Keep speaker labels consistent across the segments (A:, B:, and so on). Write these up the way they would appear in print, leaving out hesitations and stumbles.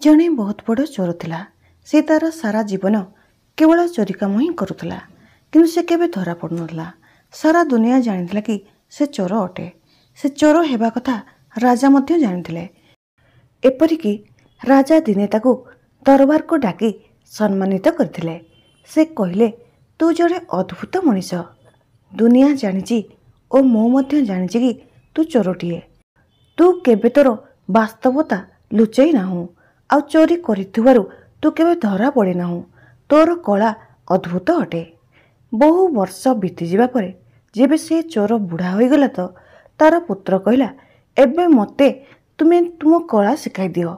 A: जड़े बहुत बड़ चोर थिला। से तार सारा जीवन केवल चोरी काम ही करुला, किंतु से केबे धरा पड़ुनला। सारा दुनिया जानिथिला कि से चोर अटे। से चोर हेबा कथा राजा मध्य जानिथिले। एपरिकी राजा दिने ताकू दरबार को डाकी सम्मानित करथिले। से कहिले, तू जड़े अद्भुत मनीष। दुनिया जानिची ओ मो मध्य जानिची कि तू चोरटीए। तू केबे तोर वास्तवता लुचई नाहु, आउ चोरी करिथिबारु तू केबे धरा पड़े नाहु। तोर कला अद्भुत अटे। बहु वर्ष बीती जिबा परे जेबे से चोर बुढ़ा होई गला तो तार पुत्र कहला, एबे मते तुमे तुम कला शिखाई दियो।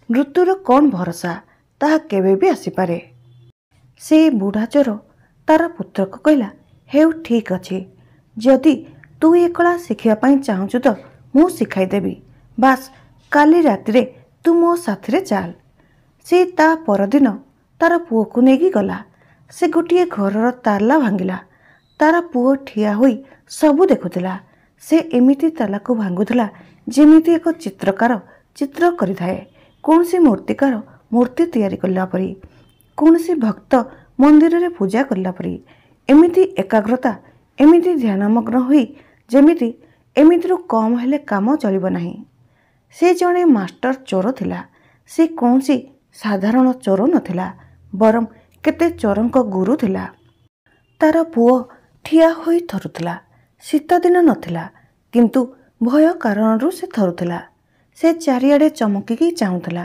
A: मृत्युर कौन भरोसा, ताहा केबे भी आसीपारे। से बुढ़ा चोर तार पुत्र को कहला, हेउ ठीक अछि, जदि तू ये कला शिखिया पाई चाहूचु तो मु शिखाई देबी। बास काली रातिरे तू मो साथिरे चाल। से ता परदिन तार पुओ को नेगी गला। से गोटिए घरर ताला भांगिला। तार पुओ ठिया होई सबु देखुथिला। से एमिति ताला को भांगुथिला जेमिति एक चित्रकार चित्र करिथाए, कौनसी मूर्तिकार मूर्ति तैयारी करला परी, कौनसी भक्त मंदिर रे पूजा करला परी। एमिति एकाग्रता, एमिति ध्यानमग्न होई जेमिति एमितिरु कम हेले काम चलिब नाही। से जणे मास्टर चोर थिला। से कौनसी साधारण चोर नथिला, बरम केते चोरंक गुरु थिला। तार पुओ ठिया होई थरुथिला। शीत दिन नथिला, किंतु भय कारणरू से थरुथिला। से चारिआडे चमकिकी चाहुथिला,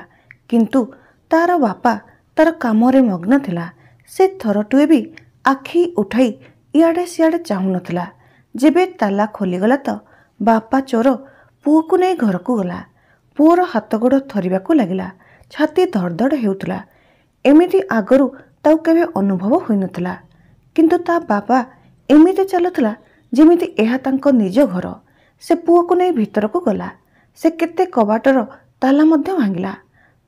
A: किंतु तार बापा तार कामरे मग्न थिला। से थरटुए भी आखि उठाई इआडे सिआडे चाहु नथिला। जेबे ताला खोलीगला तो बापा चोर पुओ को नहीं घर को गला। पुओर हाथ गोड़ थरिबाकू लागिला, छाती धड़धड़ हेउथिला। एमिति आगरू ताऊ केबे अनुभव होई नथिला। किंतु ता बापा एमिति चलुथिला जेमिति एहा तांको निज घर। से पुओ को नहीं भीतर को गला। से केते कबाटर ताला मध्य भांगिला।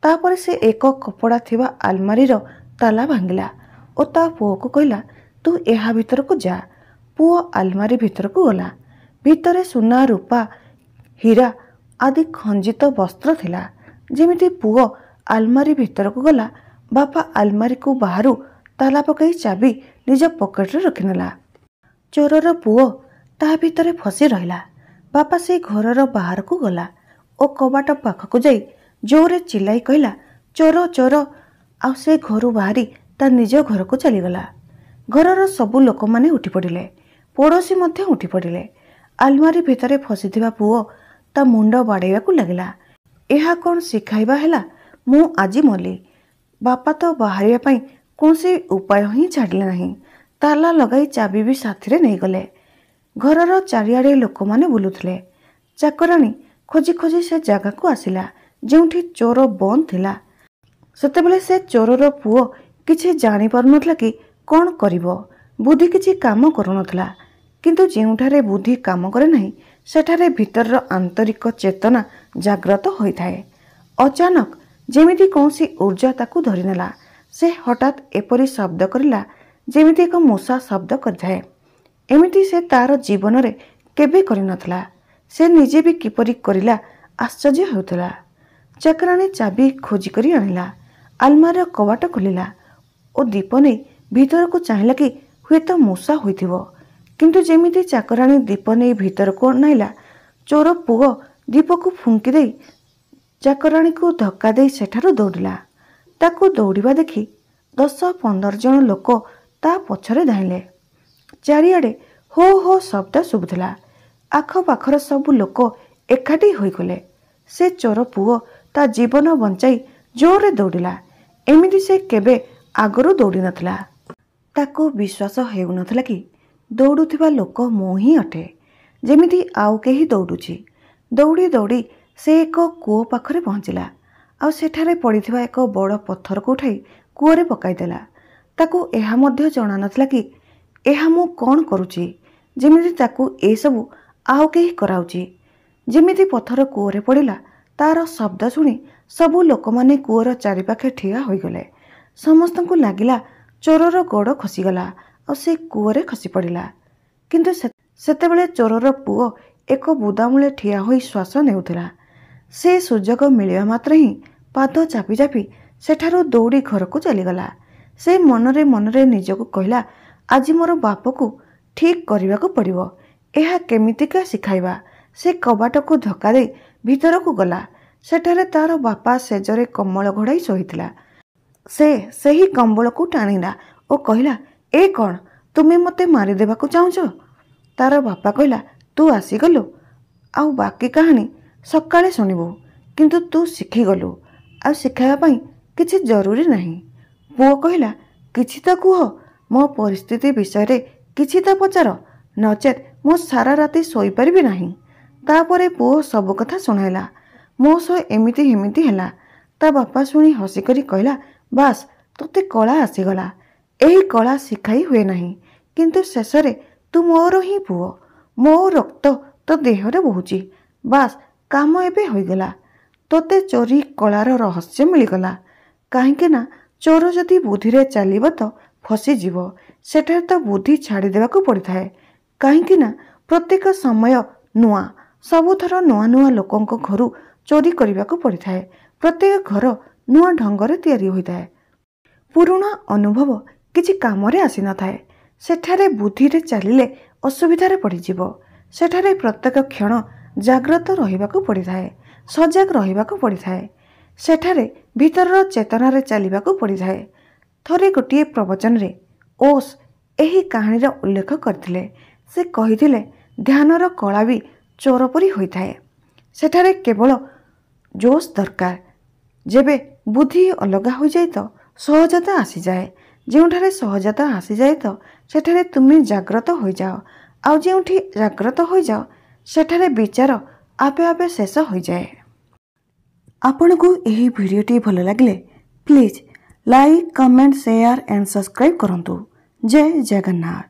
A: तापर से एक कपड़ा थिबा आलमारीर ताला भांगिला ओ ता पुओ को कहला, तू एहा भीतर को जा। पुओ आलमारी भीतर को गला। भीतरे सुना रूपा हीरा आदि खंजित वस्त्र थिला। जेमिति पुओ आलमारी भीतर को गला, बापा आलमारी को बाहरु ताला पकई चाबी निज पकेट रे रखिनेला। चोरर पुओ ता भीतरे फसी रहिला। बापा से घरर बाहर को गला ओ कबाट पाखकु जाई जोरे चिल्लाई कहला, चोर चोर। आ से घरु बाहरी ता निज घर को चलीगला। घरर सबु लोक माने उठी पड़िले। पड़ोशी मध्य उठी पड़िले। आलमारी भितरे फसीथिबा पुओ ता मुंड बाड़ेबाकू लागिला। एहा कौन शिखाइबा हैला, मु आजी मली। बापा तो बाहरिया पाई कौनसी उपाय ही छाड़िले नहीं। ताला लगाई चाबी भी साथिरे नहीं गले। घरर चारिआडे लोक माने बुलुथिले। चाकराणी खोजी खोजी से जगह को आसिला जेउठी चोर बंद थिला। सेतेबेले से चोरर पुओ किछि जानि पारुनथला कि कौन करिवो। बुद्धि किछि काम करुनथला। किंतु जेउठारे बुद्धि काम करे नहीं, सेठारे भीतर आंतरिक चेतना जाग्रत होइथाए। अचानक जेमिति कौनसी ऊर्जा ताकू धरिनेला। से हठात एपरी शब्द करिला जेमिति एक मूषा शब्द करिथाए। एमिति से तार जीवन रे केबे करिनथला। से निजे भी किपरि करिला आश्चर्य होउथला। चाकराणी चाबी खोजी करी आनिला। आलमारीर कबाट खोलिला ओ दीप नै भीतर को चाहिला कि हुए तो मूषा होइथिबो। किंतु जेमिति चाकराणी दीप नै भीतर को नाइला, चोर पुओ दीप को फुंकी दे चाकराणी को धक्का दे सेठारु दौड़िला। ताकू दौड़िबा देखि 10-15 जन लोक ता पछरे धाइले। चारिआडे हो हो शब्द शुभुथिला। आखपाखर सबु लोक एकाठी होइगले। से चोर पुओ ता जीवन बंचाई जोरे दौड़िला। एमिति से केबे आगरू दौड़ी नथिला। ताकू विश्वास हेउ नथिला कि दौड़ुथिबा लोक मो ही अटे, जेमिति आउ केही दौड़ुछि। दौड़ी दौड़ी से एक कूओ पाखरे पहुंचिला। आउ सेठारे पड़िथिबा एक बड़ पत्थर को उठाई कूओरे पकाइदेला। ताकू एहा मध्य जणा नथिला कि एहा मु कौन करुछि, जेमिति ताकू ए सबु आउ केही कराउछि। जेमिति पत्थर कूओरे पड़िला, तार शब्द शुणी सबु लोक माने कूओर चारिपाखे ठिया होइगले। समस्तंकु लागिला चोरर गोड़ खसीगला और से कूओरे खसी पड़िला। किंतु सेतेबेले चोरर पुओ एक बुदामूले ठिया होई श्वास नेउथिला। से सुजोग मिलिबा मात्र ही ପାଦ ଚାପି ଚାପି ସେଠାରୁ ଦୌଡ଼ି ଘରକୁ ଚାଲିଗଲା। ସେ ମନରେ ମନରେ ନିଜକୁ କହିଲା, ଆଜି ମୋର ବାପକୁ ଠିକ୍ କରିବାକୁ ପଡ଼ିବ। ଏହା କେମିତିକା ଶିଖାଇବା। ସେ କବାଟକୁ ଧକ୍କା ଦେଇ ଭିତରକୁ ଗଲା। ସେଠାରେ ତାର ବାପା ସେଜରେ କମ୍ବଳ ଘୋଡ଼ାଇ ଶୋଇଥିଲା। ସେ ସେହି କମ୍ବଳକୁ ଟାଣିଲା ଓ କହିଲା, ଏ କ'ଣ, ତୁମେ ମୋତେ ମାରିଦେବାକୁ ଚାହୁଁଛ? ତାର ବାପା କହିଲା, ତୁ ଆସିଗଲୁ, ଆଉ ବାକି କାହାଣୀ ସକାଳେ ଶୁଣିବୁ। କିନ୍ତୁ ତୁ ଶିଖିଗଲୁ, ଆଉ ଶିଖାଇବା ପାଇଁ କିଛି ଜରୁରୀ ନାହିଁ। ପୁଅ କହିଲା, କିଛି ତ କୁହ, ମୋ ପରିସ୍ଥିତି ବିଷୟରେ କିଛି ତ ପଚାର, ନଚେତ୍ ମୁଁ ସାରା ରାତି ଶୋଇପାରିବି ନାହିଁ। ତାପରେ ପୁଅ ସବୁ କଥା ଶୁଣାଇଲା। ମୋ ସହ ଏମିତି ହେମିତି ହେଲା। ତା ବାପା ଶୁଣି ହସିକରି କହିଲା, ବାସ୍, ତୋତେ କଳା ଆସିଗଲା। ଏହି କଳା ଶିଖାଇ ହୁଏ ନାହିଁ, କିନ୍ତୁ ଶେଷରେ ତୁ ମୋର ହିଁ ପୁଅ। ମୋ ରକ୍ତ ତୋ ଦେହରେ ବହୁଛି। ବାସ୍, କାମ ଏବେ ହୋଇଗଲା। ତୋତେ ଚୋରି କଳାର ରହସ୍ୟ ମିଳିଗଲା। କାହିଁକି ନା ଚୋର ଯଦି ବୁଦ୍ଧିରେ ଚାଲିବ ତ ଫସିଯିବ। ସେଠାରେ ତ ବୁଦ୍ଧି ଛାଡ଼ିଦେବାକୁ ପଡ଼ିଥାଏ। କାହିଁକି ନା ପ୍ରତ୍ୟେକ ସମୟ ନୂଆ। ସବୁଥର ନୂଆ ନୂଆ ଲୋକଙ୍କ ଘରୁ ଚୋରି କରିବାକୁ ପଡ଼ିଥାଏ। ପ୍ରତ୍ୟେକ ଘର ନୂଆ ଢଙ୍ଗରେ ତିଆରି ହୋଇଥାଏ। ପୁରୁଣା ଅନୁଭବ କିଛି କାମରେ ଆସିନଥାଏ। ସେଠାରେ ବୁଦ୍ଧିରେ ଚାଲିଲେ ଅସୁବିଧାରେ ପଡ଼ିଯିବ। ସେଠାରେ ପ୍ରତ୍ୟେକ କ୍ଷଣ ଜାଗ୍ରତ ରହିବାକୁ ପଡ଼ିଥାଏ, ସଜାଗ ରହିବାକୁ ପଡ଼ିଥାଏ। ସେଠାରେ ଭିତରର ଚେତନାରେ ଚାଲିବାକୁ ପଡ଼ିଥାଏ। ଥରେ ଗୋଟିଏ ପ୍ରବଚନରେ ଓସ୍ ଏହି କାହାଣୀର ଉଲ୍ଲେଖ କରିଥିଲେ। ସେ କହିଥିଲେ, ଧ୍ୟାନର କଳା ବି ଚୋର ପରି ହୋଇଥାଏ। ସେଠାରେ କେବଳ ଜୋସ୍ ଦରକାର। ଯେବେ ବୁଦ୍ଧି ଅଲଗା ହୋଇଯାଏ ତ ସହଜତା ଆସିଯାଏ। ଯେଉଁଠାରେ ସହଜତା ଆସିଯାଏ ତ ସେଠାରେ ତୁମେ ଜାଗ୍ରତ ହୋଇଯାଅ। ଆଉ ଯେଉଁଠି ଜାଗ୍ରତ ହୋଇଯାଅ ସେଠାରେ ବିଚାର ଆପେ ଆପେ ଶେଷ ହୋଇଯାଏ। ଆପଣଙ୍କୁ ଏହି ଭିଡ଼ିଓଟି ଭଲ ଲାଗିଲେ please like, comment, share and subscribe କରନ୍ତୁ। ଜୟ ଜଗନ୍ନାଥ।